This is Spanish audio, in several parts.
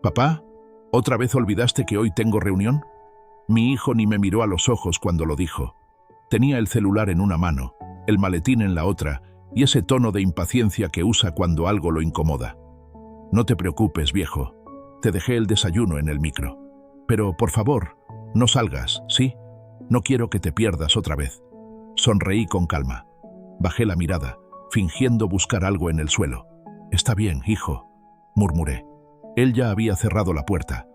Papá, ¿otra vez olvidaste que hoy tengo reunión? Mi hijo ni me miró a los ojos cuando lo dijo. Tenía el celular en una mano, el maletín en la otra y ese tono de impaciencia que usa cuando algo lo incomoda. No te preocupes, viejo. Te dejé el desayuno en el micro. Pero, por favor, no salgas, ¿sí? No quiero que te pierdas otra vez. Sonreí con calma. Bajé la mirada, fingiendo buscar algo en el suelo. Está bien, hijo, murmuré. Él ya había cerrado la puerta.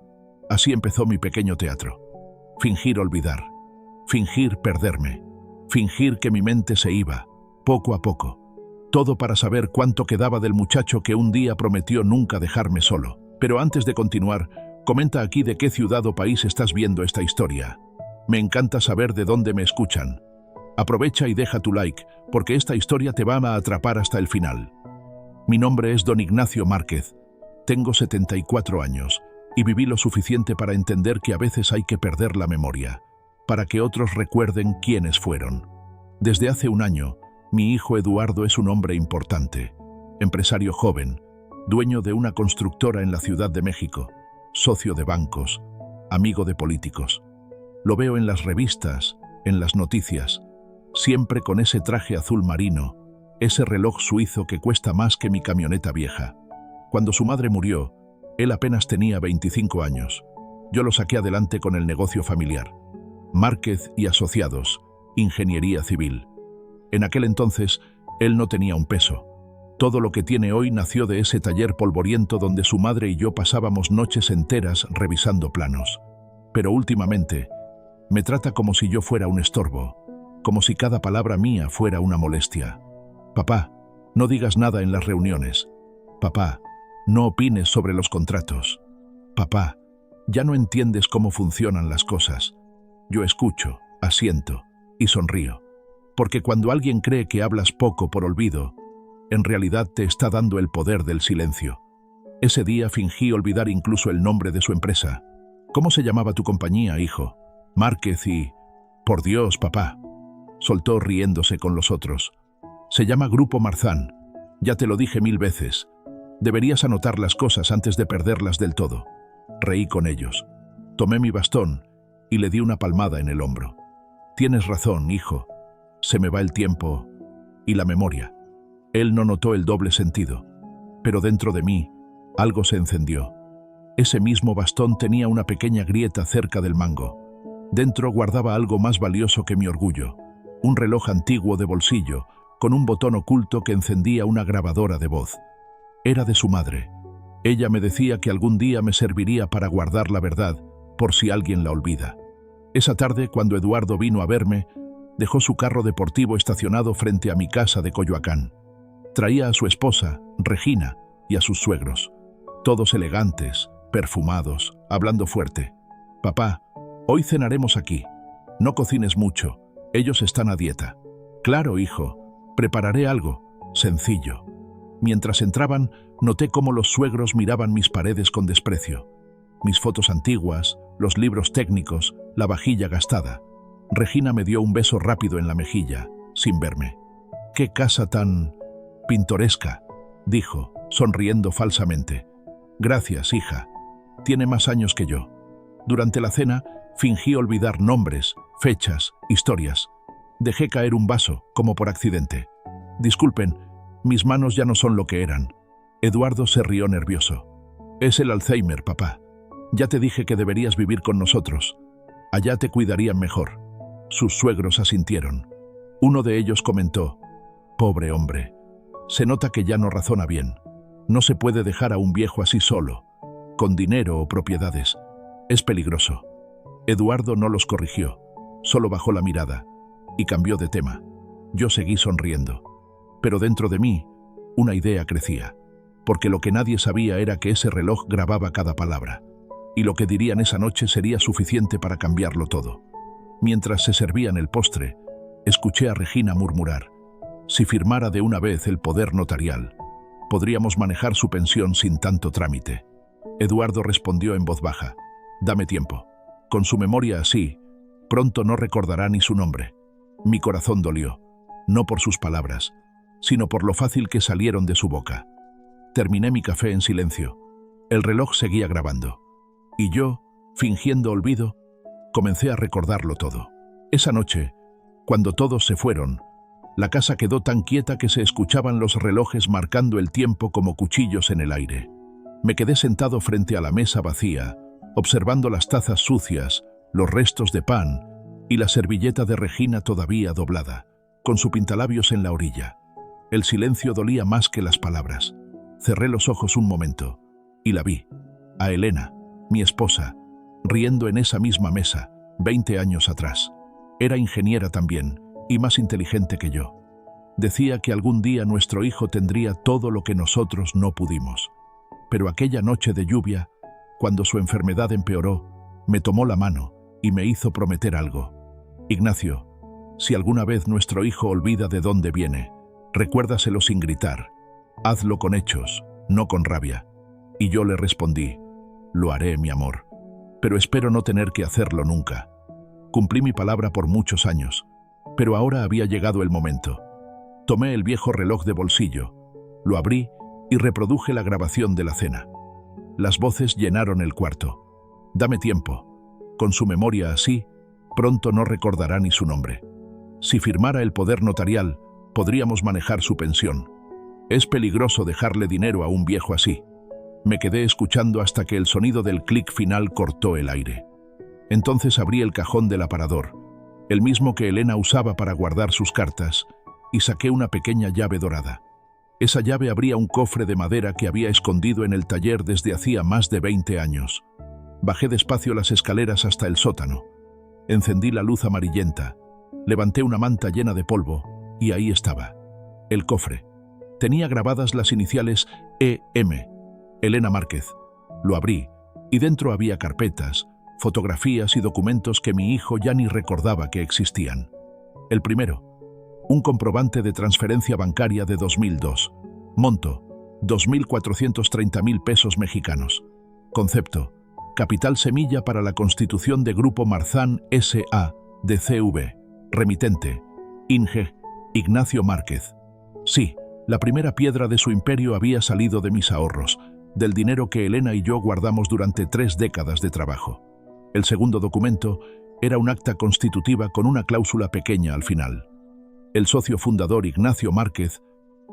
Así empezó mi pequeño teatro. Fingir olvidar. Fingir perderme. Fingir que mi mente se iba, poco a poco. Todo para saber cuánto quedaba del muchacho que un día prometió nunca dejarme solo. Pero antes de continuar, comenta aquí de qué ciudad o país estás viendo esta historia. Me encanta saber de dónde me escuchan. Aprovecha y deja tu like, porque esta historia te va a atrapar hasta el final. Mi nombre es Don Ignacio Márquez. Tengo 74 años y viví lo suficiente para entender que a veces hay que perder la memoria, para que otros recuerden quiénes fueron. Desde hace un año, mi hijo Eduardo es un hombre importante, empresario joven, dueño de una constructora en la Ciudad de México, socio de bancos, amigo de políticos. Lo veo en las revistas, en las noticias, siempre con ese traje azul marino, ese reloj suizo que cuesta más que mi camioneta vieja. Cuando su madre murió, él apenas tenía 25 años. Yo lo saqué adelante con el negocio familiar. Márquez y Asociados, Ingeniería Civil. En aquel entonces, él no tenía un peso. Todo lo que tiene hoy nació de ese taller polvoriento donde su madre y yo pasábamos noches enteras revisando planos. Pero últimamente, me trata como si yo fuera un estorbo, como si cada palabra mía fuera una molestia. Papá, no digas nada en las reuniones. Papá, no opines sobre los contratos. Papá, ya no entiendes cómo funcionan las cosas. Yo escucho, asiento y sonrío. Porque cuando alguien cree que hablas poco por olvido, en realidad te está dando el poder del silencio. Ese día fingí olvidar incluso el nombre de su empresa. ¿Cómo se llamaba tu compañía, hijo? Márquez y... Por Dios, papá. Soltó riéndose con los otros. Se llama Grupo Marzán. Ya te lo dije 1000 veces. Deberías anotar las cosas antes de perderlas del todo. Reí con ellos. Tomé mi bastón y le di una palmada en el hombro. Tienes razón, hijo. Se me va el tiempo y la memoria. Él no notó el doble sentido, pero dentro de mí algo se encendió. Ese mismo bastón tenía una pequeña grieta cerca del mango. Dentro guardaba algo más valioso que mi orgullo, un reloj antiguo de bolsillo, con un botón oculto que encendía una grabadora de voz. Era de su madre. Ella me decía que algún día me serviría para guardar la verdad, por si alguien la olvida. Esa tarde, cuando Eduardo vino a verme, dejó su carro deportivo estacionado frente a mi casa de Coyoacán. Traía a su esposa, Regina, y a sus suegros. Todos elegantes, perfumados, hablando fuerte. Papá, hoy cenaremos aquí. No cocines mucho, ellos están a dieta. Claro, hijo, prepararé algo, sencillo. Mientras entraban, noté cómo los suegros miraban mis paredes con desprecio. Mis fotos antiguas, los libros técnicos, la vajilla gastada. Regina me dio un beso rápido en la mejilla, sin verme. «¡Qué casa tan pintoresca!», dijo, sonriendo falsamente. «Gracias, hija. Tiene más años que yo». Durante la cena, fingí olvidar nombres, fechas, historias. Dejé caer un vaso, como por accidente. «Disculpen, mis manos ya no son lo que eran». Eduardo se rió nervioso. «Es el Alzheimer, papá. Ya te dije que deberías vivir con nosotros. Allá te cuidarían mejor». Sus suegros asintieron. Uno de ellos comentó: «Pobre hombre. Se nota que ya no razona bien. No se puede dejar a un viejo así solo, con dinero o propiedades. Es peligroso». Eduardo no los corrigió, solo bajó la mirada y cambió de tema. Yo seguí sonriendo. Pero dentro de mí, una idea crecía, porque lo que nadie sabía era que ese reloj grababa cada palabra, y lo que dirían esa noche sería suficiente para cambiarlo todo. Mientras se servían el postre, escuché a Regina murmurar: «Si firmara de una vez el poder notarial, podríamos manejar su pensión sin tanto trámite». Eduardo respondió en voz baja: «Dame tiempo. Con su memoria así, pronto no recordará ni su nombre». Mi corazón dolió, no por sus palabras, sino por lo fácil que salieron de su boca. Terminé mi café en silencio. El reloj seguía grabando. Y yo, fingiendo olvido, comencé a recordarlo todo. Esa noche, cuando todos se fueron, la casa quedó tan quieta que se escuchaban los relojes marcando el tiempo como cuchillos en el aire. Me quedé sentado frente a la mesa vacía, observando las tazas sucias, los restos de pan y la servilleta de Regina todavía doblada, con su pintalabios en la orilla. El silencio dolía más que las palabras. Cerré los ojos un momento y la vi, a Elena, mi esposa, riendo en esa misma mesa, 20 años atrás. Era ingeniera también, y más inteligente que yo. Decía que algún día nuestro hijo tendría todo lo que nosotros no pudimos. Pero aquella noche de lluvia, cuando su enfermedad empeoró, me tomó la mano y me hizo prometer algo. Ignacio, si alguna vez nuestro hijo olvida de dónde viene, recuérdaselo sin gritar. Hazlo con hechos, no con rabia. Y yo le respondí, lo haré, mi amor, pero espero no tener que hacerlo nunca. Cumplí mi palabra por muchos años, pero ahora había llegado el momento. Tomé el viejo reloj de bolsillo, lo abrí y reproduje la grabación de la cena. Las voces llenaron el cuarto. Dame tiempo. Con su memoria así, pronto no recordará ni su nombre. Si firmara el poder notarial, podríamos manejar su pensión. Es peligroso dejarle dinero a un viejo así. Me quedé escuchando hasta que el sonido del clic final cortó el aire. Entonces abrí el cajón del aparador, el mismo que Elena usaba para guardar sus cartas, y saqué una pequeña llave dorada. Esa llave abría un cofre de madera que había escondido en el taller desde hacía más de 20 años. Bajé despacio las escaleras hasta el sótano. Encendí la luz amarillenta, levanté una manta llena de polvo, y ahí estaba. El cofre. Tenía grabadas las iniciales E.M., Elena Márquez. Lo abrí, y dentro había carpetas, fotografías y documentos que mi hijo ya ni recordaba que existían. El primero, un comprobante de transferencia bancaria de 2002. Monto, 2.430.000 pesos mexicanos. Concepto, capital semilla para la constitución de Grupo Marzán S.A. de CV. Remitente, Inge, Ignacio Márquez. Sí, la primera piedra de su imperio había salido de mis ahorros, del dinero que Elena y yo guardamos durante 3 décadas de trabajo. El segundo documento era un acta constitutiva con una cláusula pequeña al final. El socio fundador Ignacio Márquez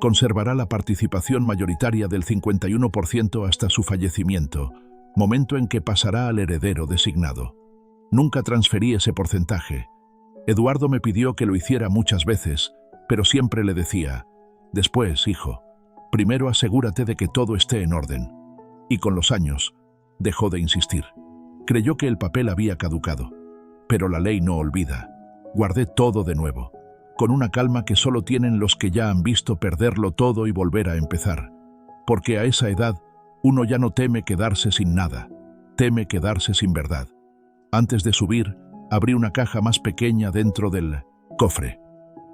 conservará la participación mayoritaria del 51% hasta su fallecimiento, momento en que pasará al heredero designado. Nunca transferí ese porcentaje. Eduardo me pidió que lo hiciera muchas veces, pero siempre le decía, después, hijo, primero asegúrate de que todo esté en orden. Y con los años, dejó de insistir. Creyó que el papel había caducado. Pero la ley no olvida. Guardé todo de nuevo, con una calma que solo tienen los que ya han visto perderlo todo y volver a empezar. Porque a esa edad, uno ya no teme quedarse sin nada, teme quedarse sin verdad. Antes de subir, abrí una caja más pequeña dentro del cofre.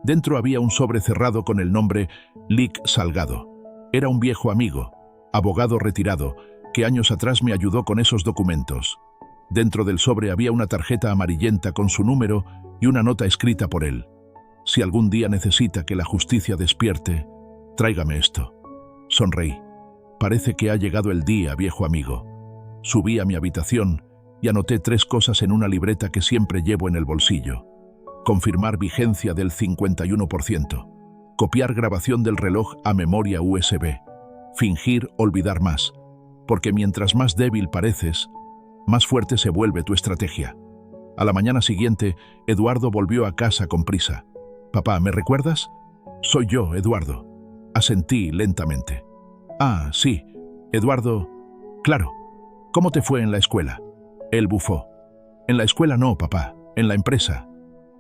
Dentro había un sobre cerrado con el nombre Lic Salgado. Era un viejo amigo, abogado retirado, que años atrás me ayudó con esos documentos. Dentro del sobre había una tarjeta amarillenta con su número y una nota escrita por él. Si algún día necesita que la justicia despierte, tráigame esto. Sonreí. Parece que ha llegado el día, viejo amigo. Subí a mi habitación y anoté 3 cosas en una libreta que siempre llevo en el bolsillo. Confirmar vigencia del 51%. Copiar grabación del reloj a memoria USB. Fingir olvidar más. Porque mientras más débil pareces, más fuerte se vuelve tu estrategia. A la mañana siguiente, Eduardo volvió a casa con prisa. «Papá, ¿me recuerdas?» «Soy yo, Eduardo». Asentí lentamente. «Ah, sí, Eduardo. Claro. ¿Cómo te fue en la escuela?» Él bufó. «En la escuela no, papá. En la empresa.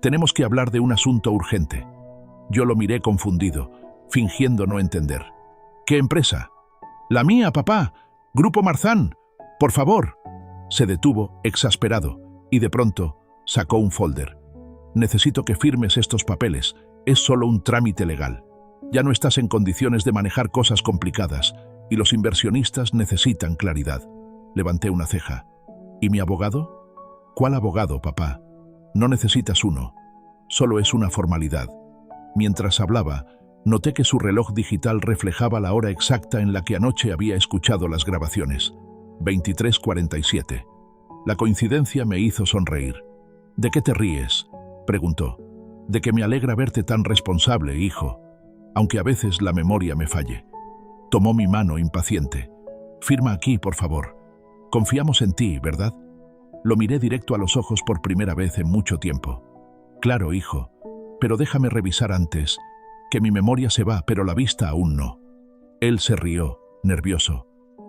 Tenemos que hablar de un asunto urgente». Yo lo miré confundido, fingiendo no entender. «¿Qué empresa?» «La mía, papá. Grupo Marzán. Por favor». Se detuvo, exasperado, y de pronto sacó un folder. «Necesito que firmes estos papeles. Es solo un trámite legal. Ya no estás en condiciones de manejar cosas complicadas, y los inversionistas necesitan claridad». Levanté una ceja. «¿Y mi abogado?» «¿Cuál abogado, papá? No necesitas uno. Solo es una formalidad». Mientras hablaba, noté que su reloj digital reflejaba la hora exacta en la que anoche había escuchado las grabaciones. 23:47. La coincidencia me hizo sonreír. ¿De qué te ríes?, preguntó. De que me alegra verte tan responsable, hijo, aunque a veces la memoria me falle. Tomó mi mano impaciente. Firma aquí, por favor. Confiamos en ti, ¿verdad? Lo miré directo a los ojos por primera vez en mucho tiempo. Claro, hijo, pero déjame revisar antes, que mi memoria se va, pero la vista aún no. Él se rió, nervioso.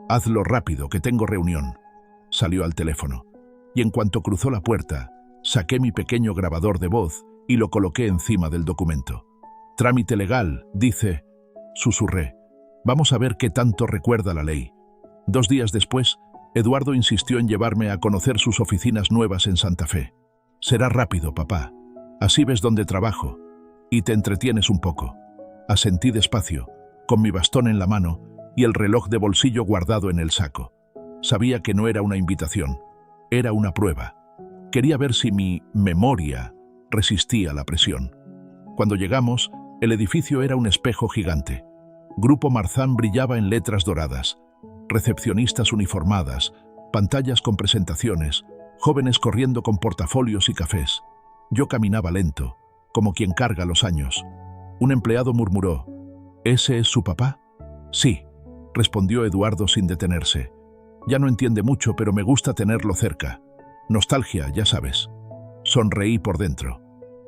Hazlo rápido, que tengo reunión. Salió al teléfono, y en cuanto cruzó la puerta, saqué mi pequeño grabador de voz y lo coloqué encima del documento. Trámite legal, dice, susurré. Vamos a ver qué tanto recuerda la ley. 2 días después, Eduardo insistió en llevarme a conocer sus oficinas nuevas en Santa Fe. Será rápido, papá. Así ves dónde trabajo, y te entretienes un poco. Asentí despacio, con mi bastón en la mano y el reloj de bolsillo guardado en el saco. Sabía que no era una invitación, era una prueba. Quería ver si mi memoria resistía la presión. Cuando llegamos, el edificio era un espejo gigante. Grupo Marzán brillaba en letras doradas. Recepcionistas uniformadas, pantallas con presentaciones, jóvenes corriendo con portafolios y cafés. Yo caminaba lento, como quien carga los años. Un empleado murmuró, ¿ese es su papá? Sí, respondió Eduardo sin detenerse. Ya no entiende mucho, pero me gusta tenerlo cerca. Nostalgia, ya sabes. Sonreí por dentro.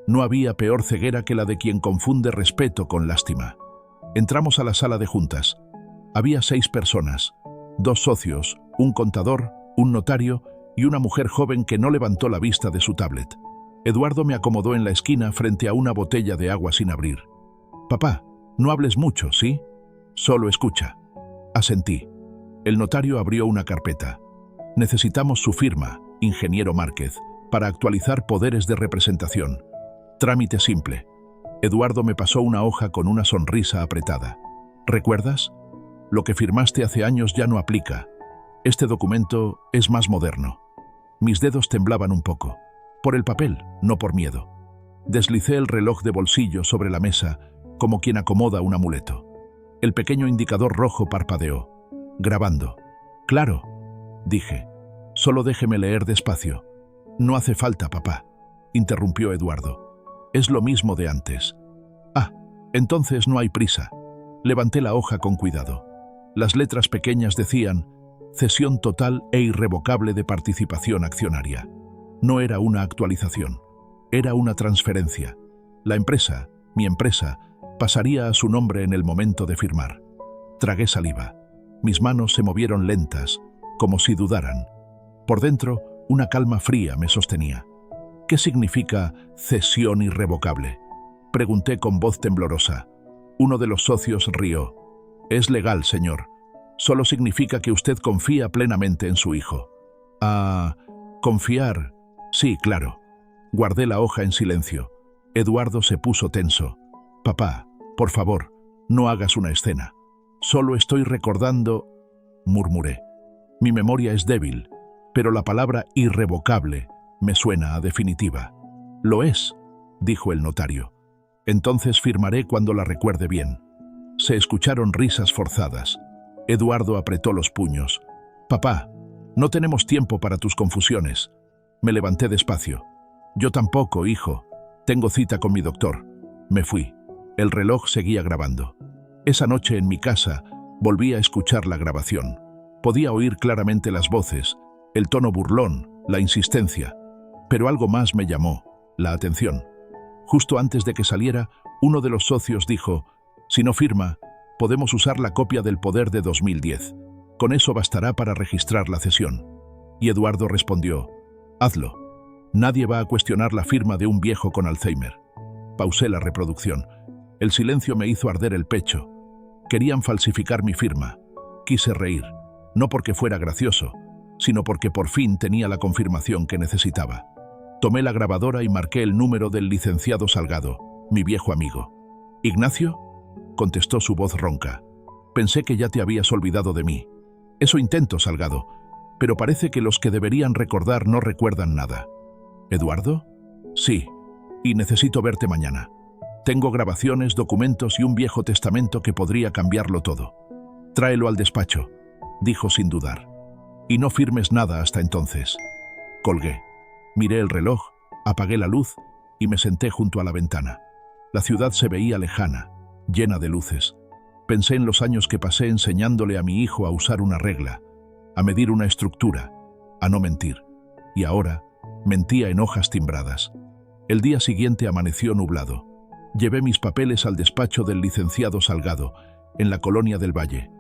No había peor ceguera que la de quien confunde respeto con lástima. Entramos a la sala de juntas. Había 6 personas, 2 socios, un contador, un notario y una mujer joven que no levantó la vista de su tablet. Eduardo me acomodó en la esquina frente a una botella de agua sin abrir. Papá, no hables mucho, ¿sí? Solo escucha. Asentí. El notario abrió una carpeta. Necesitamos su firma, ingeniero Márquez, para actualizar poderes de representación. Trámite simple. Eduardo me pasó una hoja con una sonrisa apretada. ¿Recuerdas? Lo que firmaste hace años ya no aplica. Este documento es más moderno. Mis dedos temblaban un poco. Por el papel, no por miedo. Deslicé el reloj de bolsillo sobre la mesa, como quien acomoda un amuleto. El pequeño indicador rojo parpadeó. Grabando. Claro, dije. Solo déjeme leer despacio. No hace falta, papá, interrumpió Eduardo. Es lo mismo de antes. Ah, entonces no hay prisa. Levanté la hoja con cuidado. Las letras pequeñas decían cesión total e irrevocable de participación accionaria. No era una actualización, era una transferencia. La empresa, mi empresa, pasaría a su nombre en el momento de firmar. Tragué saliva. Mis manos se movieron lentas, como si dudaran. Por dentro, una calma fría me sostenía. ¿Qué significa cesión irrevocable?, pregunté con voz temblorosa. Uno de los socios rió. Es legal, señor. Solo significa que usted confía plenamente en su hijo. Ah, confiar. Sí, claro. Guardé la hoja en silencio. Eduardo se puso tenso. Papá, por favor, no hagas una escena. Solo estoy recordando, murmuré. Mi memoria es débil, pero la palabra irrevocable me suena a definitiva. Lo es, dijo el notario. Entonces firmaré cuando la recuerde bien. Se escucharon risas forzadas. Eduardo apretó los puños. Papá, no tenemos tiempo para tus confusiones. Me levanté despacio. Yo tampoco, hijo. Tengo cita con mi doctor. Me fui. El reloj seguía grabando. Esa noche en mi casa volví a escuchar la grabación. Podía oír claramente las voces, el tono burlón, la insistencia. Pero algo más me llamó, la atención. Justo antes de que saliera, uno de los socios dijo, si no firma, podemos usar la copia del poder de 2010. Con eso bastará para registrar la cesión. Y Eduardo respondió, hazlo. Nadie va a cuestionar la firma de un viejo con Alzheimer. Pausé la reproducción. El silencio me hizo arder el pecho. Querían falsificar mi firma. Quise reír, no porque fuera gracioso, sino porque por fin tenía la confirmación que necesitaba. Tomé la grabadora y marqué el número del licenciado Salgado, mi viejo amigo. ¿Ignacio?, contestó su voz ronca. Pensé que ya te habías olvidado de mí. Eso intento, Salgado, pero parece que los que deberían recordar no recuerdan nada. ¿Eduardo? Sí, y necesito verte mañana. Tengo grabaciones, documentos y un viejo testamento que podría cambiarlo todo. Tráelo al despacho, dijo sin dudar. Y no firmes nada hasta entonces. Colgué. Miré el reloj, apagué la luz y me senté junto a la ventana. La ciudad se veía lejana, llena de luces. Pensé en los años que pasé enseñándole a mi hijo a usar una regla, a medir una estructura, a no mentir. Y ahora mentía en hojas timbradas. El día siguiente amaneció nublado. Llevé mis papeles al despacho del licenciado Salgado, en la Colonia del Valle.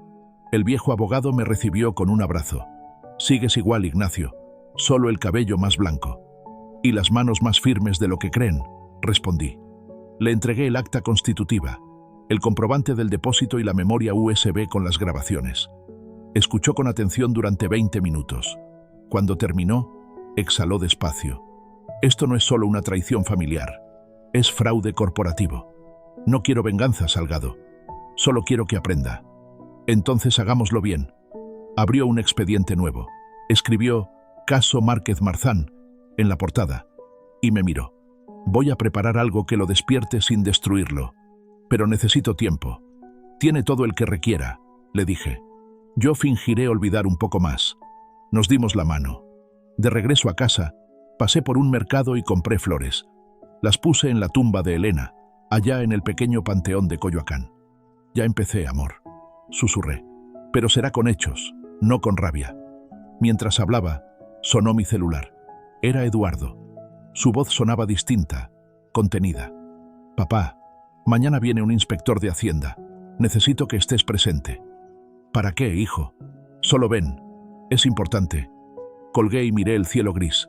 El viejo abogado me recibió con un abrazo. «Sigues igual, Ignacio, solo el cabello más blanco. Y las manos más firmes de lo que creen», respondí. Le entregué el acta constitutiva, el comprobante del depósito y la memoria USB con las grabaciones. Escuchó con atención durante 20 minutos. Cuando terminó, exhaló despacio. «Esto no es solo una traición familiar, es fraude corporativo. No quiero venganza, Salgado. Solo quiero que aprenda. Entonces hagámoslo bien». Abrió un expediente nuevo. Escribió «Caso Márquez Marzán» en la portada y me miró. «Voy a preparar algo que lo despierte sin destruirlo. Pero necesito tiempo. Tiene todo el que requiera», le dije. «Yo fingiré olvidar un poco más». Nos dimos la mano. De regreso a casa, pasé por un mercado y compré flores. Las puse en la tumba de Elena, allá en el pequeño panteón de Coyoacán. «Ya empecé, amor», susurré. «Pero será con hechos, no con rabia». Mientras hablaba, sonó mi celular. Era Eduardo. Su voz sonaba distinta, contenida. «Papá, mañana viene un inspector de Hacienda. Necesito que estés presente». «¿Para qué, hijo?» «Solo ven. Es importante». Colgué y miré el cielo gris.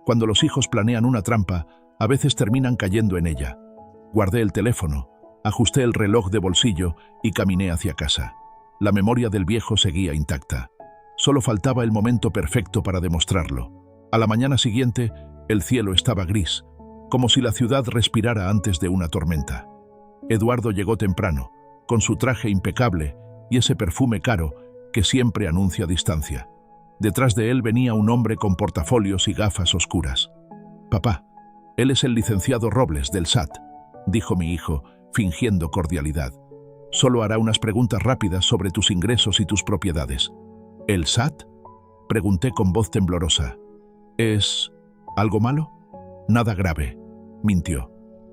Cuando los hijos planean una trampa, a veces terminan cayendo en ella. Guardé el teléfono, ajusté el reloj de bolsillo y caminé hacia casa. La memoria del viejo seguía intacta. Solo faltaba el momento perfecto para demostrarlo. A la mañana siguiente, el cielo estaba gris, como si la ciudad respirara antes de una tormenta. Eduardo llegó temprano, con su traje impecable y ese perfume caro que siempre anuncia distancia. Detrás de él venía un hombre con portafolios y gafas oscuras. «Papá, él es el licenciado Robles del SAT», dijo mi hijo, fingiendo cordialidad. «Solo hará unas preguntas rápidas sobre tus ingresos y tus propiedades». «¿El SAT?», pregunté con voz temblorosa. «¿Es algo malo?» «Nada grave», mintió.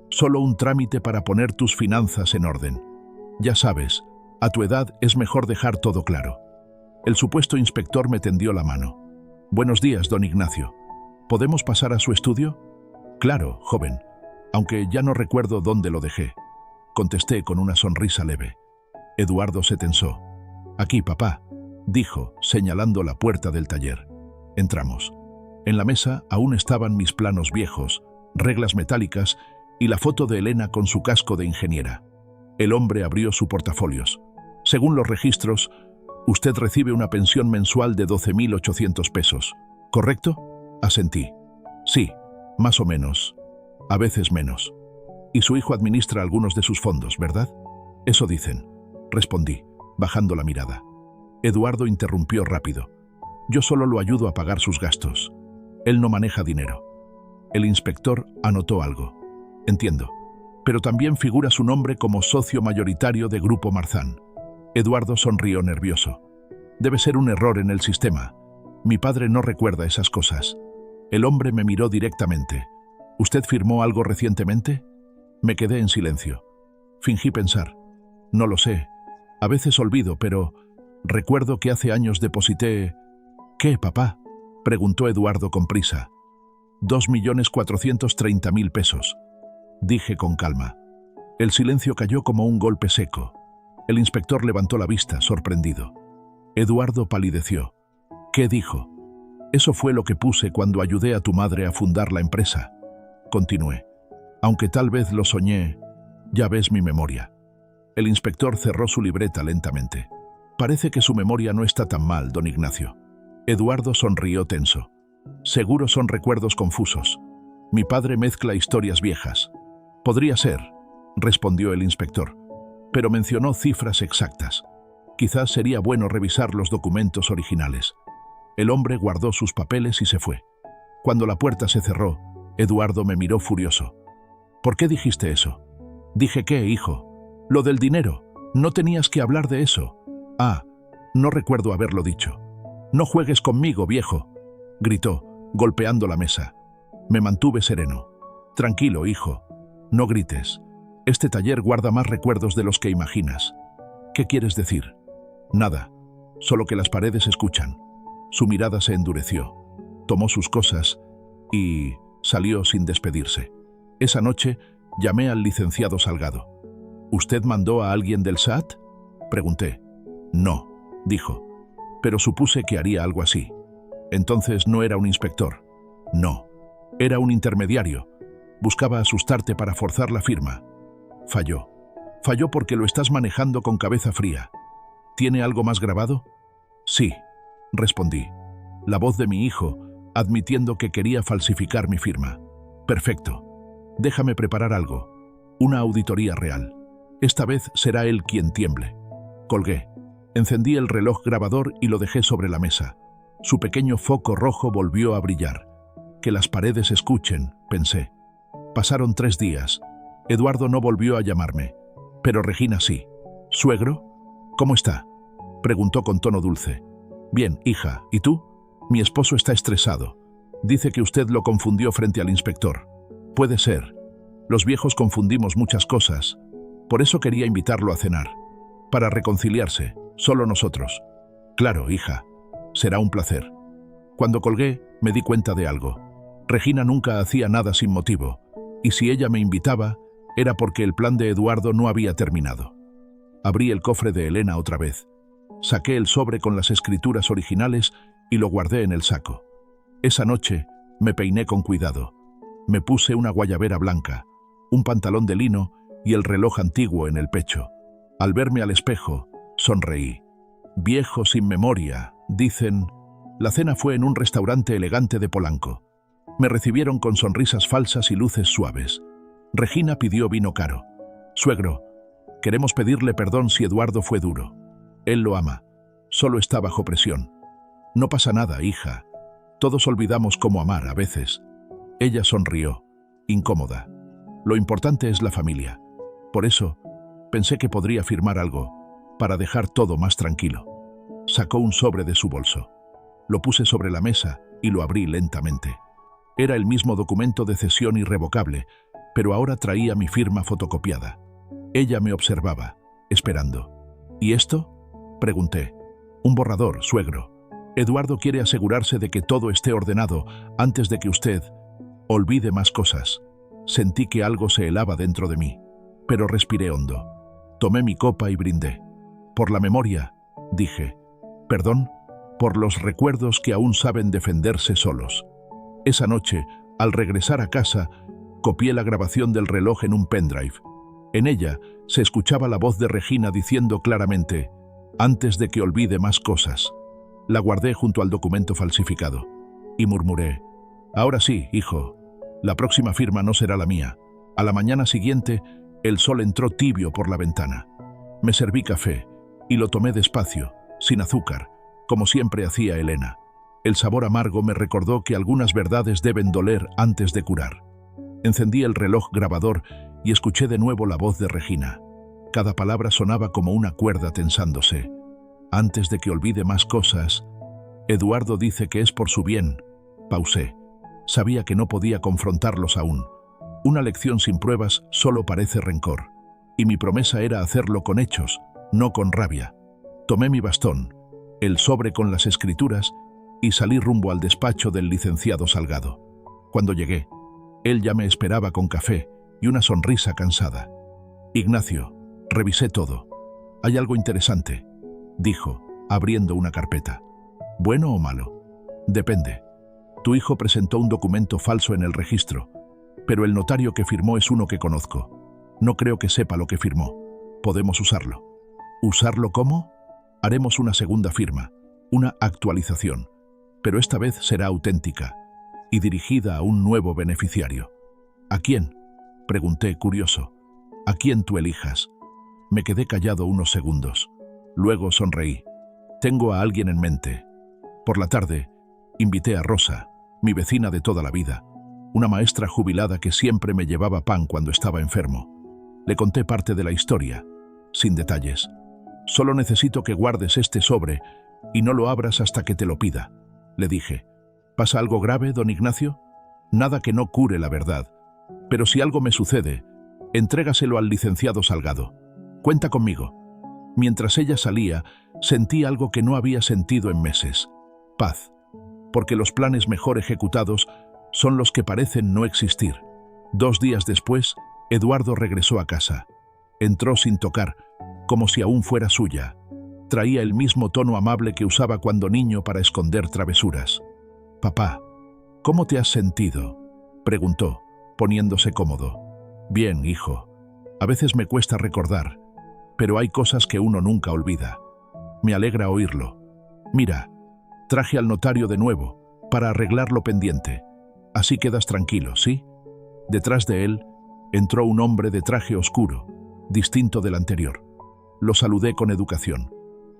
«Solo un trámite para poner tus finanzas en orden. Ya sabes, a tu edad es mejor dejar todo claro». El supuesto inspector me tendió la mano. «Buenos días, don Ignacio. ¿Podemos pasar a su estudio?» «Claro, joven, aunque ya no recuerdo dónde lo dejé», contesté con una sonrisa leve. Eduardo se tensó. «Aquí, papá», dijo, señalando la puerta del taller. Entramos. En la mesa aún estaban mis planos viejos, reglas metálicas y la foto de Elena con su casco de ingeniera. El hombre abrió su portafolios. «Según los registros, usted recibe una pensión mensual de 12.800 pesos, ¿correcto?», asentí. «Sí, más o menos. A veces menos. Y su hijo administra algunos de sus fondos, ¿verdad?». «Eso dicen», respondí, bajando la mirada. Eduardo interrumpió rápido. «Yo solo lo ayudo a pagar sus gastos. Él no maneja dinero». El inspector anotó algo. «Entiendo. Pero también figura su nombre como socio mayoritario de Grupo Marzán». Eduardo sonrió nervioso. «Debe ser un error en el sistema. Mi padre no recuerda esas cosas». El hombre me miró directamente. «¿Usted firmó algo recientemente?». Me quedé en silencio. Fingí pensar. «No lo sé. A veces olvido, pero recuerdo que hace años deposité». «¿Qué, papá?», preguntó Eduardo con prisa. 2.430.000 pesos, dije con calma. El silencio cayó como un golpe seco. El inspector levantó la vista, sorprendido. Eduardo palideció. «¿Qué dijo?». «Eso fue lo que puse cuando ayudé a tu madre a fundar la empresa», continué. «Aunque tal vez lo soñé, ya ves mi memoria». El inspector cerró su libreta lentamente. «Parece que su memoria no está tan mal, don Ignacio». Eduardo sonrió tenso. «Seguro son recuerdos confusos. Mi padre mezcla historias viejas». «Podría ser», respondió el inspector, pero mencionó cifras exactas. Quizás sería bueno revisar los documentos originales. El hombre guardó sus papeles y se fue. Cuando la puerta se cerró, Eduardo me miró furioso. «¿Por qué dijiste eso?». «¿Dije qué, hijo?». «Lo del dinero. No tenías que hablar de eso». «Ah, no recuerdo haberlo dicho». «No juegues conmigo, viejo», gritó, golpeando la mesa. Me mantuve sereno. «Tranquilo, hijo. No grites. Este taller guarda más recuerdos de los que imaginas». «¿Qué quieres decir?» «Nada. Solo que las paredes escuchan». Su mirada se endureció. Tomó sus cosas y salió sin despedirse. Esa noche llamé al licenciado Salgado. «¿Usted mandó a alguien del SAT?» Pregunté. «No», dijo, «pero supuse que haría algo así». «Entonces no era un inspector». «No, era un intermediario. Buscaba asustarte para forzar la firma». «Falló. Falló porque lo estás manejando con cabeza fría». «¿Tiene algo más grabado?» «Sí», respondí. La voz de mi hijo, admitiendo que quería falsificar mi firma. «Perfecto. Déjame preparar algo. Una auditoría real. Esta vez será él quien tiemble». Colgué. Encendí el reloj grabador y lo dejé sobre la mesa. Su pequeño foco rojo volvió a brillar. «Que las paredes escuchen», pensé. Pasaron 3 días. Eduardo no volvió a llamarme. Pero Regina sí. «¿Suegro? ¿Cómo está?», preguntó con tono dulce. «Bien, hija. ¿Y tú?» «Mi esposo está estresado. Dice que usted lo confundió frente al inspector». «Puede ser. Los viejos confundimos muchas cosas. Por eso quería invitarlo a cenar. Para reconciliarse, solo nosotros». «Claro, hija. Será un placer». Cuando colgué, me di cuenta de algo. Regina nunca hacía nada sin motivo, y si ella me invitaba, era porque el plan de Eduardo no había terminado. Abrí el cofre de Elena otra vez. Saqué el sobre con las escrituras originales y lo guardé en el saco. Esa noche me peiné con cuidado. Me puse una guayabera blanca, un pantalón de lino y el reloj antiguo en el pecho. Al verme al espejo, sonreí. «Viejo sin memoria», dicen. La cena fue en un restaurante elegante de Polanco. Me recibieron con sonrisas falsas y luces suaves. Regina pidió vino caro. «Suegro, queremos pedirle perdón si Eduardo fue duro. Él lo ama. Solo está bajo presión». «No pasa nada, hija. Todos olvidamos cómo amar a veces». Ella sonrió, incómoda. «Lo importante es la familia. Por eso, pensé que podría firmar algo, para dejar todo más tranquilo». Sacó un sobre de su bolso. Lo puse sobre la mesa y lo abrí lentamente. Era el mismo documento de cesión irrevocable, pero ahora traía mi firma fotocopiada. Ella me observaba, esperando. «¿Y esto?», pregunté. «Un borrador, suegro. Eduardo quiere asegurarse de que todo esté ordenado antes de que usted olvide más cosas». Sentí que algo se helaba dentro de mí, pero respiré hondo. Tomé mi copa y brindé. «Por la memoria», dije. «Perdón, por los recuerdos que aún saben defenderse solos». Esa noche, al regresar a casa, copié la grabación del reloj en un pendrive. En ella se escuchaba la voz de Regina diciendo claramente: «Antes de que olvide más cosas». La guardé junto al documento falsificado y murmuré: «Ahora sí, hijo, la próxima firma no será la mía». A la mañana siguiente, el sol entró tibio por la ventana. Me serví café y lo tomé despacio, sin azúcar, como siempre hacía Elena. El sabor amargo me recordó que algunas verdades deben doler antes de curar. Encendí el reloj grabador y escuché de nuevo la voz de Regina. Cada palabra sonaba como una cuerda tensándose. «Antes de que olvide más cosas, Eduardo dice que es por su bien». Pausé. Sabía que no podía confrontarlos aún. Una lección sin pruebas solo parece rencor. Y mi promesa era hacerlo con hechos, no con rabia. Tomé mi bastón, el sobre con las escrituras, y salí rumbo al despacho del licenciado Salgado. Cuando llegué, él ya me esperaba con café y una sonrisa cansada. «Ignacio, revisé todo. Hay algo interesante», dijo, abriendo una carpeta. «¿Bueno o malo?» «Depende. Tu hijo presentó un documento falso en el registro, pero el notario que firmó es uno que conozco. No creo que sepa lo que firmó. Podemos usarlo». «¿Usarlo cómo?» «Haremos una segunda firma, una actualización, pero esta vez será auténtica y dirigida a un nuevo beneficiario». «¿A quién?», pregunté curioso. «A quien tú elijas». Me quedé callado unos segundos. Luego sonreí. «Tengo a alguien en mente». Por la tarde, invité a Rosa, mi vecina de toda la vida, una maestra jubilada que siempre me llevaba pan cuando estaba enfermo. Le conté parte de la historia, sin detalles. «Solo necesito que guardes este sobre y no lo abras hasta que te lo pida, le dije. ¿Pasa algo grave, don Ignacio? Nada que no cure la verdad. Pero si algo me sucede, entrégaselo al licenciado Salgado. Cuenta conmigo. Mientras ella salía, sentí algo que no había sentido en meses. Paz. Porque los planes mejor ejecutados son los que parecen no existir. 2 días después, Eduardo regresó a casa. Entró sin tocar, como si aún fuera suya. Traía el mismo tono amable que usaba cuando niño para esconder travesuras. «Papá, ¿cómo te has sentido?», preguntó, poniéndose cómodo. «Bien, hijo. A veces me cuesta recordar, pero hay cosas que uno nunca olvida. Me alegra oírlo. Mira, traje al notario de nuevo, para arreglar lo pendiente. Así quedas tranquilo, ¿sí?». Detrás de él, entró un hombre de traje oscuro, distinto del anterior. Lo saludé con educación.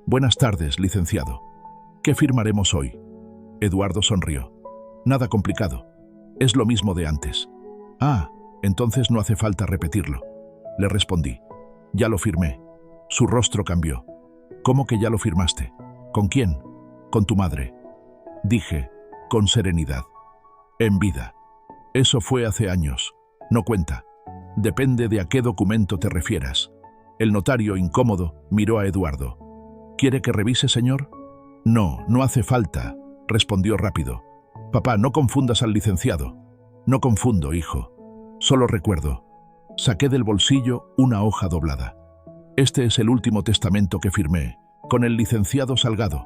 «Buenas tardes, licenciado. ¿Qué firmaremos hoy?». Eduardo sonrió. «Nada complicado. Es lo mismo de antes». «Ah, entonces no hace falta repetirlo», le respondí. «Ya lo firmé». Su rostro cambió. «¿Cómo que ya lo firmaste? ¿Con quién?». «Con tu madre», dije, con serenidad. «En vida. Eso fue hace años. No cuenta. Depende de a qué documento te refieras». El notario, incómodo, miró a Eduardo. «¿Quiere que revise, señor?». «No, no hace falta», respondió rápido. «Papá, no confundas al licenciado». «No confundo, hijo. Solo recuerdo». Saqué del bolsillo una hoja doblada. «Este es el último testamento que firmé, con el licenciado Salgado.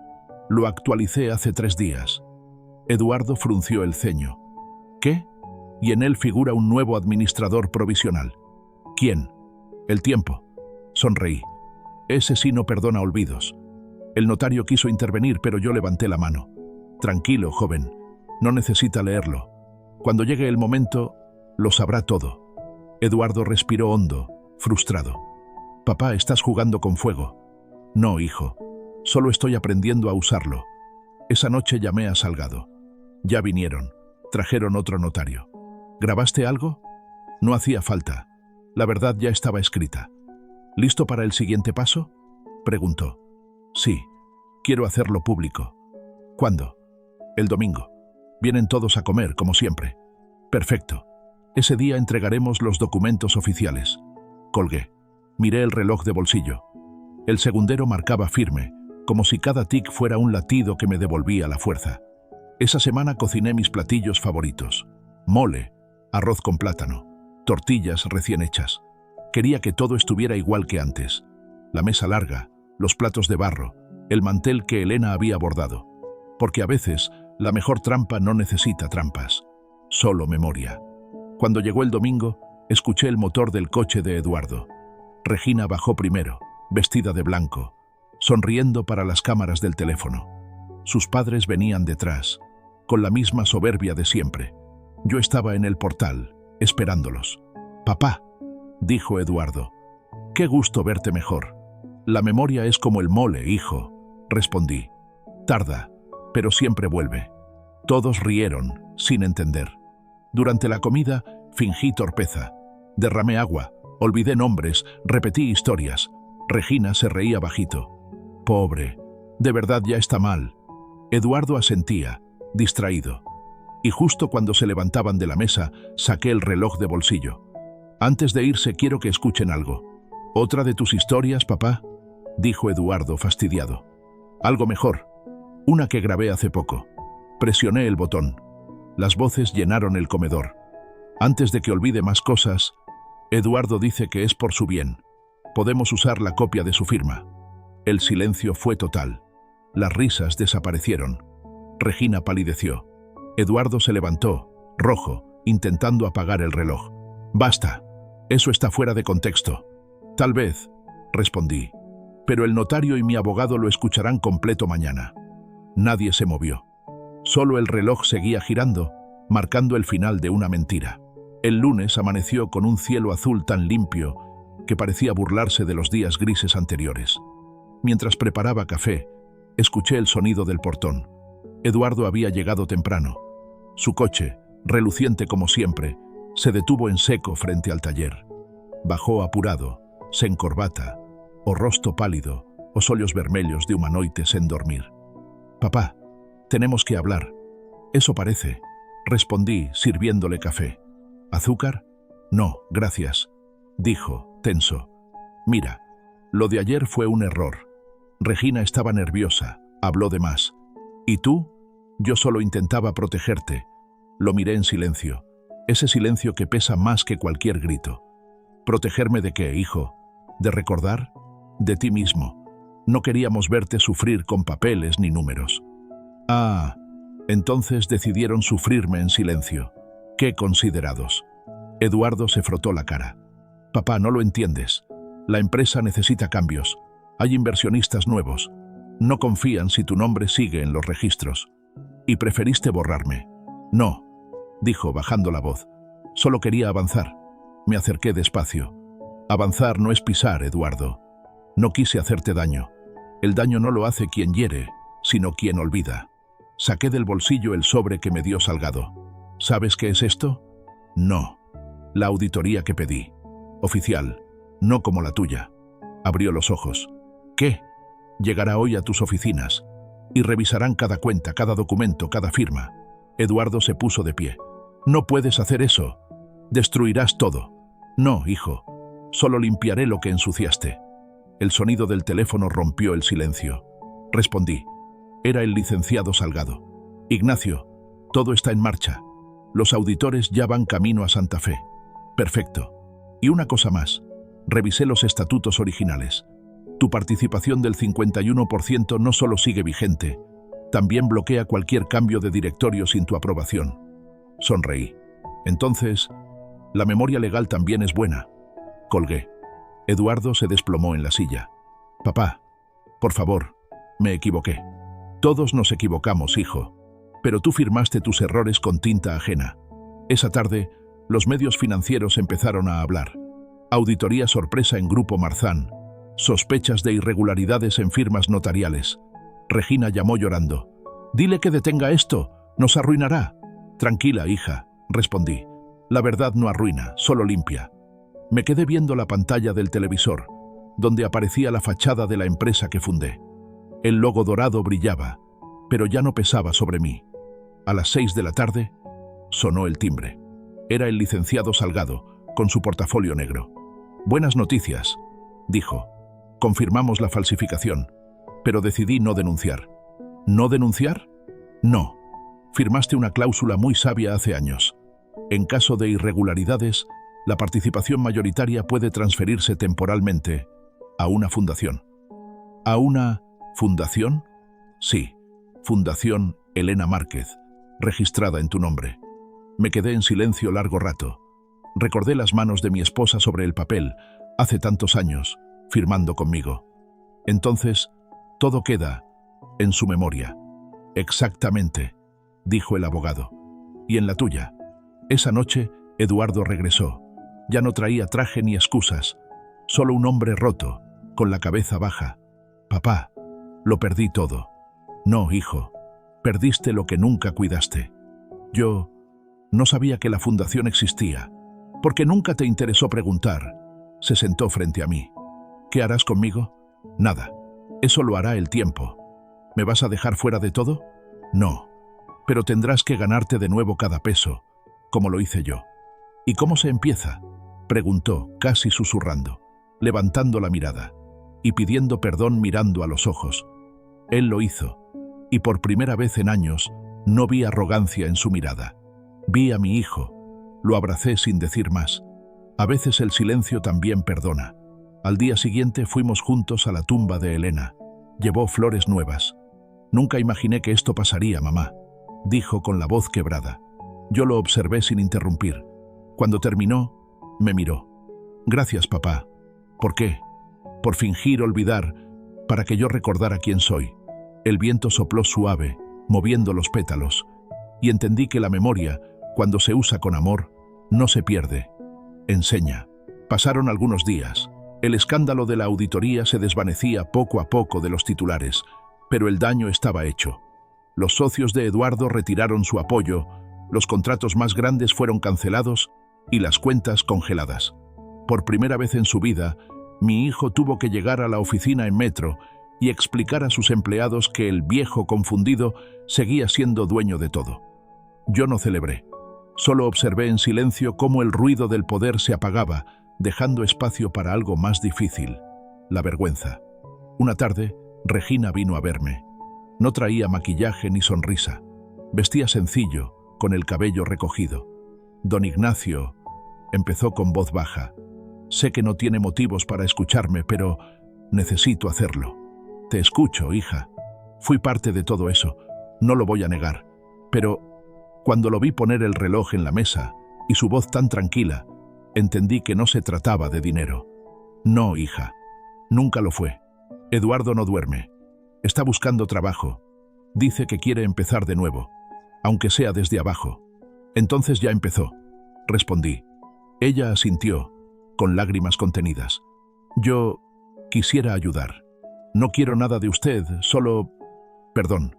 Lo actualicé hace 3 días». Eduardo frunció el ceño. «¿Qué?». «Y en él figura un nuevo administrador provisional». «¿Quién?». «El tiempo». Sonreí. «Ese sí no perdona olvidos». El notario quiso intervenir, pero yo levanté la mano. «Tranquilo, joven. No necesita leerlo. Cuando llegue el momento, lo sabrá todo». Eduardo respiró hondo, frustrado. «Papá, estás jugando con fuego». «No, hijo. Solo estoy aprendiendo a usarlo». Esa noche llamé a Salgado. Ya vinieron. Trajeron otro notario. «¿Grabaste algo?». «No hacía falta. La verdad ya estaba escrita». «¿Listo para el siguiente paso?», preguntó. «Sí. Quiero hacerlo público». «¿Cuándo?». «El domingo. Vienen todos a comer, como siempre». «Perfecto. Ese día entregaremos los documentos oficiales». Colgué. Miré el reloj de bolsillo. El segundero marcaba firme, como si cada tic fuera un latido que me devolvía la fuerza. Esa semana cociné mis platillos favoritos. Mole, arroz con plátano, tortillas recién hechas. Quería que todo estuviera igual que antes. La mesa larga, los platos de barro, el mantel que Elena había bordado. Porque a veces, la mejor trampa no necesita trampas, solo memoria. Cuando llegó el domingo, escuché el motor del coche de Eduardo. Regina bajó primero, vestida de blanco, sonriendo para las cámaras del teléfono. Sus padres venían detrás, con la misma soberbia de siempre. Yo estaba en el portal, esperándolos. «Papá», dijo Eduardo, «qué gusto verte mejor». «La memoria es como el mole, hijo», respondí. «Tarda, pero siempre vuelve». Todos rieron, sin entender. Durante la comida, fingí torpeza. Derramé agua, olvidé nombres, repetí historias. Regina se reía bajito. «Pobre, de verdad ya está mal». Eduardo asentía, distraído. Y justo cuando se levantaban de la mesa, saqué el reloj de bolsillo. «Antes de irse quiero que escuchen algo». «¿Otra de tus historias, papá?», dijo Eduardo fastidiado. «Algo mejor. Una que grabé hace poco». Presioné el botón. Las voces llenaron el comedor. «Antes de que olvide más cosas, Eduardo dice que es por su bien. Podemos usar la copia de su firma». El silencio fue total. Las risas desaparecieron. Regina palideció. Eduardo se levantó, rojo, intentando apagar el reloj. «Basta. Eso está fuera de contexto». «Tal vez», respondí. «Pero el notario y mi abogado lo escucharán completo mañana». Nadie se movió. Solo el reloj seguía girando, marcando el final de una mentira. El lunes amaneció con un cielo azul tan limpio que parecía burlarse de los días grises anteriores. Mientras preparaba café, escuché el sonido del portón. Eduardo había llegado temprano. Su coche, reluciente como siempre, se detuvo en seco frente al taller. Bajó apurado, sen corbata, o rostro pálido, os ollos vermellos de humanoite sen dormir. Papá, tenemos que hablar. Eso parece, respondí, sirviéndole café. ¿Azúcar? No, gracias, dijo, tenso. Mira, lo de ayer fue un error. Regina estaba nerviosa, habló de más. ¿Y tú? Yo solo intentaba protegerte. Lo miré en silencio, ese silencio que pesa más que cualquier grito. ¿Protegerme de qué, hijo? ¿De recordar? De ti mismo. No queríamos verte sufrir con papeles ni números. Ah, entonces decidieron sufrirme en silencio. ¡Qué considerados! Eduardo se frotó la cara. Papá, no lo entiendes. La empresa necesita cambios. Hay inversionistas nuevos. No confían si tu nombre sigue en los registros. Y preferiste borrarme. No, dijo bajando la voz. Solo quería avanzar. Me acerqué despacio. Avanzar no es pisar, Eduardo. No quise hacerte daño. El daño no lo hace quien hiere, sino quien olvida. Saqué del bolsillo el sobre que me dio Salgado. ¿Sabes qué es esto? No. La auditoría que pedí. Oficial, no como la tuya. Abrió los ojos. ¿Qué? Llegará hoy a tus oficinas y revisarán cada cuenta, cada documento, cada firma. Eduardo se puso de pie. No puedes hacer eso. Destruirás todo. No, hijo. Solo limpiaré lo que ensuciaste. El sonido del teléfono rompió el silencio. Respondí. Era el licenciado Salgado. Ignacio, todo está en marcha. Los auditores ya van camino a Santa Fe. Perfecto. Y una cosa más. Revisé los estatutos originales. Tu participación del 51% no solo sigue vigente, también bloquea cualquier cambio de directorio sin tu aprobación. Sonreí. Entonces, la memoria legal también es buena. Colgué. Eduardo se desplomó en la silla. Papá, por favor, me equivoqué. Todos nos equivocamos, hijo. Pero tú firmaste tus errores con tinta ajena. Esa tarde, los medios financieros empezaron a hablar. Auditoría sorpresa en Grupo Marzán. Sospechas de irregularidades en firmas notariales. Regina llamó llorando. Dile que detenga esto, nos arruinará. Tranquila, hija, respondí. La verdad no arruina, solo limpia. Me quedé viendo la pantalla del televisor, donde aparecía la fachada de la empresa que fundé. El logo dorado brillaba, pero ya no pesaba sobre mí. A las 6 de la tarde, sonó el timbre. Era el licenciado Salgado, con su portafolio negro. Buenas noticias, dijo. Confirmamos la falsificación, pero decidí no denunciar. ¿No denunciar? No. Firmaste una cláusula muy sabia hace años. En caso de irregularidades, la participación mayoritaria puede transferirse temporalmente a una fundación. ¿A una fundación? Sí, Fundación Elena Márquez, registrada en tu nombre. Me quedé en silencio largo rato. Recordé las manos de mi esposa sobre el papel, hace tantos años, firmando conmigo. Entonces, todo queda en su memoria. Exactamente, dijo el abogado. Y en la tuya. Esa noche, Eduardo regresó. Ya no traía traje ni excusas, solo un hombre roto, con la cabeza baja. Papá, lo perdí todo. No, hijo, perdiste lo que nunca cuidaste. Yo no sabía que la fundación existía, porque nunca te interesó preguntar. Se sentó frente a mí. ¿Qué harás conmigo? Nada. Eso lo hará el tiempo. ¿Me vas a dejar fuera de todo? No. Pero tendrás que ganarte de nuevo cada peso, como lo hice yo. ¿Y cómo se empieza? Preguntó, casi susurrando, levantando la mirada y pidiendo perdón mirando a los ojos. Él lo hizo, y por primera vez en años no vi arrogancia en su mirada. Vi a mi hijo. Lo abracé sin decir más. A veces el silencio también perdona. Al día siguiente fuimos juntos a la tumba de Elena. Llevó flores nuevas. Nunca imaginé que esto pasaría, mamá, dijo con la voz quebrada. Yo lo observé sin interrumpir. Cuando terminó, me miró. Gracias, papá. ¿Por qué? Por fingir olvidar, para que yo recordara quién soy. El viento sopló suave, moviendo los pétalos, y entendí que la memoria, cuando se usa con amor, no se pierde. Enseña. Pasaron algunos días. El escándalo de la auditoría se desvanecía poco a poco de los titulares, pero el daño estaba hecho. Los socios de Eduardo retiraron su apoyo, los contratos más grandes fueron cancelados y las cuentas congeladas. Por primera vez en su vida, mi hijo tuvo que llegar a la oficina en metro y explicar a sus empleados que el viejo confundido seguía siendo dueño de todo. Yo no celebré. Solo observé en silencio cómo el ruido del poder se apagaba, dejando espacio para algo más difícil: la vergüenza. Una tarde, Regina vino a verme. No traía maquillaje ni sonrisa. Vestía sencillo, con el cabello recogido. «Don Ignacio», empezó con voz baja, «sé que no tiene motivos para escucharme, pero necesito hacerlo. Te escucho, hija. Fui parte de todo eso, no lo voy a negar. Pero cuando lo vi poner el reloj en la mesa y su voz tan tranquila, entendí que no se trataba de dinero. No, hija, nunca lo fue. Eduardo no duerme. Está buscando trabajo. Dice que quiere empezar de nuevo, aunque sea desde abajo». «Entonces ya empezó», respondí. Ella asintió, con lágrimas contenidas. «Yo quisiera ayudar. No quiero nada de usted, solo perdón».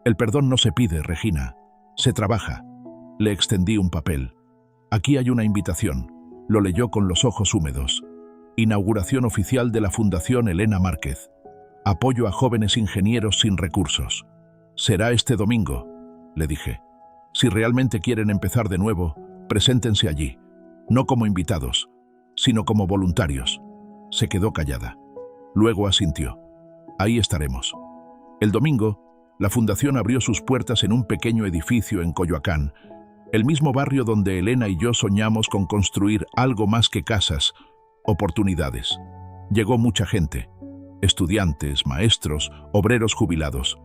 «El perdón no se pide, Regina. Se trabaja». Le extendí un papel. «Aquí hay una invitación». Lo leyó con los ojos húmedos. «Inauguración oficial de la Fundación Elena Márquez. Apoyo a jóvenes ingenieros sin recursos. Será este domingo», le dije. «Si realmente quieren empezar de nuevo, preséntense allí, no como invitados, sino como voluntarios». Se quedó callada. Luego asintió. «Ahí estaremos». El domingo, la fundación abrió sus puertas en un pequeño edificio en Coyoacán, el mismo barrio donde Elena y yo soñamos con construir algo más que casas, oportunidades. Llegó mucha gente, estudiantes, maestros, obreros jubilados,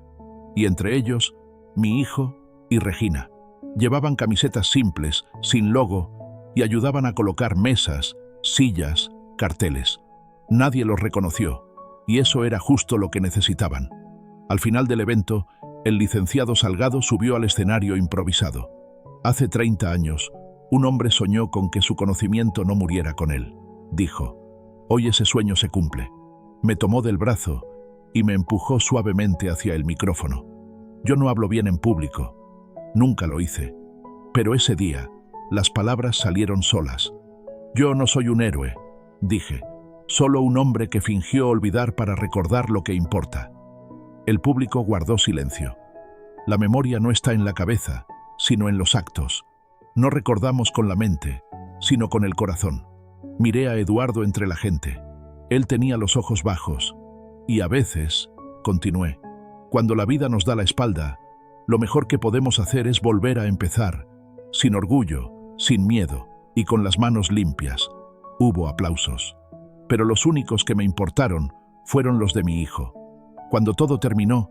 y entre ellos, mi hijo y Regina. Llevaban camisetas simples, sin logo, y ayudaban a colocar mesas, sillas, carteles. Nadie los reconoció, y eso era justo lo que necesitaban. Al final del evento, el licenciado Salgado subió al escenario improvisado. «Hace 30 años, un hombre soñó con que su conocimiento no muriera con él», dijo. «Hoy ese sueño se cumple». Me tomó del brazo y me empujó suavemente hacia el micrófono. Yo no hablo bien en público. Nunca lo hice. Pero ese día, las palabras salieron solas. «Yo no soy un héroe», dije. «Solo un hombre que fingió olvidar para recordar lo que importa». El público guardó silencio. La memoria no está en la cabeza, sino en los actos. No recordamos con la mente, sino con el corazón. Miré a Eduardo entre la gente. Él tenía los ojos bajos. «Y a veces», continué, «cuando la vida nos da la espalda, lo mejor que podemos hacer es volver a empezar, sin orgullo, sin miedo y con las manos limpias». Hubo aplausos. Pero los únicos que me importaron fueron los de mi hijo. Cuando todo terminó,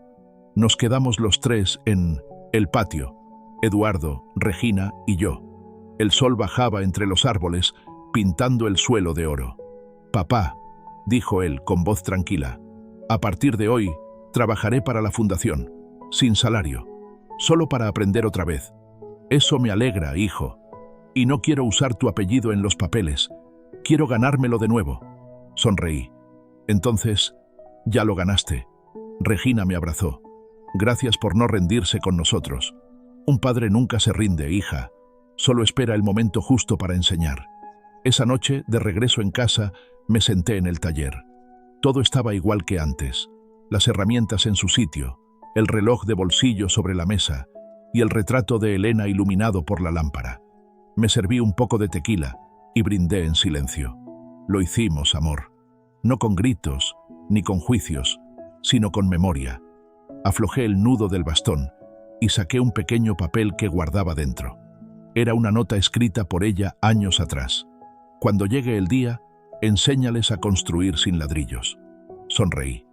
nos quedamos los tres en el patio, Eduardo, Regina y yo. El sol bajaba entre los árboles, pintando el suelo de oro. «Papá», dijo él con voz tranquila, «a partir de hoy trabajaré para la fundación, sin salario, solo para aprender otra vez. Eso me alegra, hijo. Y no quiero usar tu apellido en los papeles. Quiero ganármelo de nuevo». Sonreí. «Entonces, ya lo ganaste». Regina me abrazó. «Gracias por no rendirse con nosotros. Un padre nunca se rinde, hija. Solo espera el momento justo para enseñar». Esa noche, de regreso en casa, me senté en el taller. Todo estaba igual que antes. Las herramientas en su sitio, el reloj de bolsillo sobre la mesa y el retrato de Elena iluminado por la lámpara. Me serví un poco de tequila y brindé en silencio. Lo hicimos, amor. No con gritos, ni con juicios, sino con memoria. Aflojé el nudo del bastón y saqué un pequeño papel que guardaba dentro. Era una nota escrita por ella años atrás. «Cuando llegue el día, enséñales a construir sin ladrillos». Sonreí.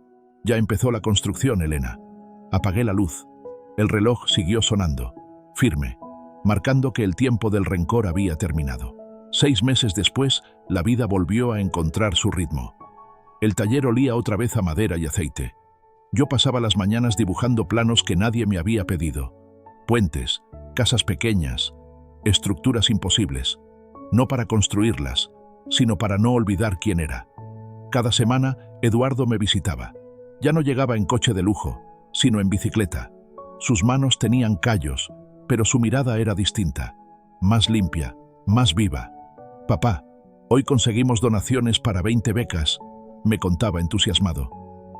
Ya empezó la construcción, Elena. Apagué la luz. El reloj siguió sonando, firme, marcando que el tiempo del rencor había terminado. 6 meses después, la vida volvió a encontrar su ritmo. El taller olía otra vez a madera y aceite. Yo pasaba las mañanas dibujando planos que nadie me había pedido. Puentes, casas pequeñas, estructuras imposibles. No para construirlas, sino para no olvidar quién era. Cada semana, Eduardo me visitaba. Ya no llegaba en coche de lujo, sino en bicicleta. Sus manos tenían callos, pero su mirada era distinta, más limpia, más viva. «Papá, hoy conseguimos donaciones para 20 becas», me contaba entusiasmado.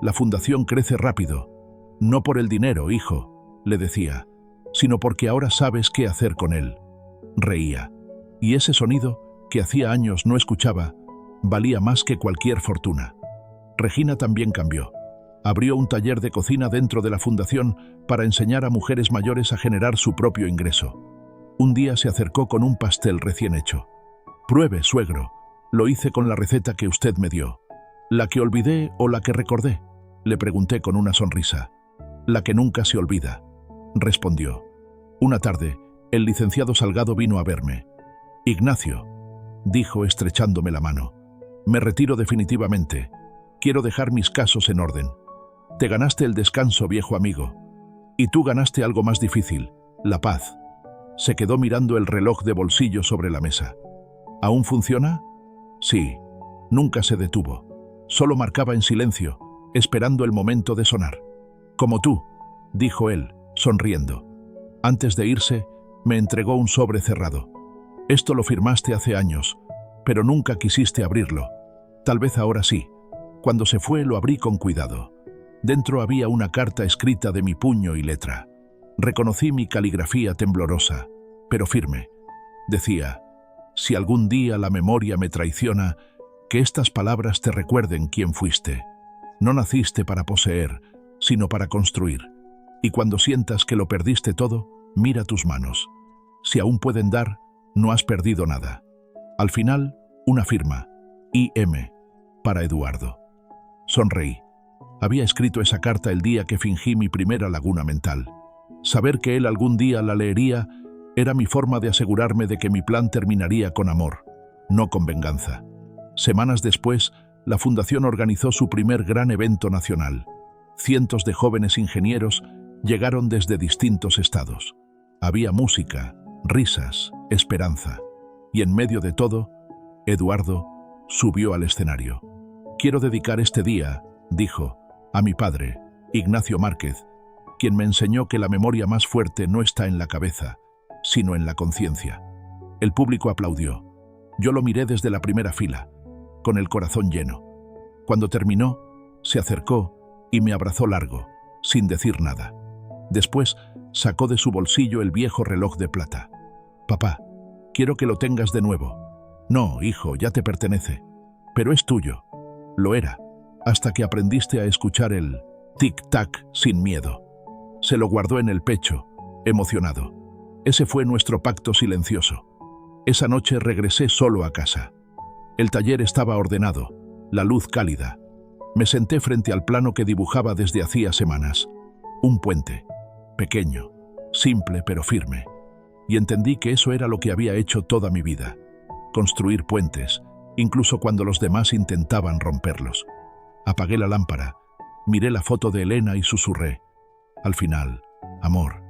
La fundación crece rápido. No por el dinero, hijo, le decía, sino porque ahora sabes qué hacer con él. Reía. Y ese sonido, que hacía años no escuchaba, valía más que cualquier fortuna. Regina también cambió. Abrió un taller de cocina dentro de la fundación para enseñar a mujeres mayores a generar su propio ingreso. Un día se acercó con un pastel recién hecho. «Pruebe, suegro. Lo hice con la receta que usted me dio». «¿La que olvidé o la que recordé?», le pregunté con una sonrisa. «La que nunca se olvida», respondió. Una tarde, el licenciado Salgado vino a verme. «Ignacio», dijo estrechándome la mano, «me retiro definitivamente. Quiero dejar mis casos en orden. Te ganaste el descanso, viejo amigo. Y tú ganaste algo más difícil, la paz». Se quedó mirando el reloj de bolsillo sobre la mesa. «¿Aún funciona?». «Sí». Nunca se detuvo. Solo marcaba en silencio, esperando el momento de sonar. «Como tú», dijo él, sonriendo. Antes de irse, me entregó un sobre cerrado. «Esto lo firmaste hace años, pero nunca quisiste abrirlo. Tal vez ahora sí». Cuando se fue, lo abrí con cuidado. Dentro había una carta escrita de mi puño y letra. Reconocí mi caligrafía temblorosa, pero firme. Decía: «Si algún día la memoria me traiciona, que estas palabras te recuerden quién fuiste. No naciste para poseer, sino para construir. Y cuando sientas que lo perdiste todo, mira tus manos. Si aún pueden dar, no has perdido nada». Al final, una firma, I.M., para Eduardo. Sonreí. Había escrito esa carta el día que fingí mi primera laguna mental. Saber que él algún día la leería era mi forma de asegurarme de que mi plan terminaría con amor, no con venganza. Semanas después, la Fundación organizó su primer gran evento nacional. Cientos de jóvenes ingenieros llegaron desde distintos estados. Había música, risas, esperanza. Y en medio de todo, Eduardo subió al escenario. «Quiero dedicar este día», dijo, «a mi padre, Ignacio Márquez, quien me enseñó que la memoria más fuerte no está en la cabeza, sino en la conciencia». El público aplaudió. Yo lo miré desde la primera fila, con el corazón lleno. Cuando terminó, se acercó y me abrazó largo, sin decir nada. Después, sacó de su bolsillo el viejo reloj de plata. «Papá, quiero que lo tengas de nuevo». «No, hijo, ya te pertenece. Pero es tuyo». Lo era, hasta que aprendiste a escuchar el tic-tac sin miedo. Se lo guardó en el pecho, emocionado. Ese fue nuestro pacto silencioso. Esa noche regresé solo a casa. El taller estaba ordenado, la luz cálida. Me senté frente al plano que dibujaba desde hacía semanas. Un puente, pequeño, simple pero firme. Y entendí que eso era lo que había hecho toda mi vida. Construir puentes, incluso cuando los demás intentaban romperlos. Apagué la lámpara, miré la foto de Elena y susurré: «Al final, amor».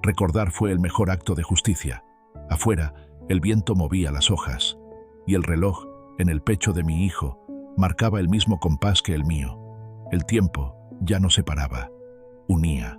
Recordar fue el mejor acto de justicia. Afuera, el viento movía las hojas, y el reloj, en el pecho de mi hijo, marcaba el mismo compás que el mío. El tiempo ya no separaba, unía.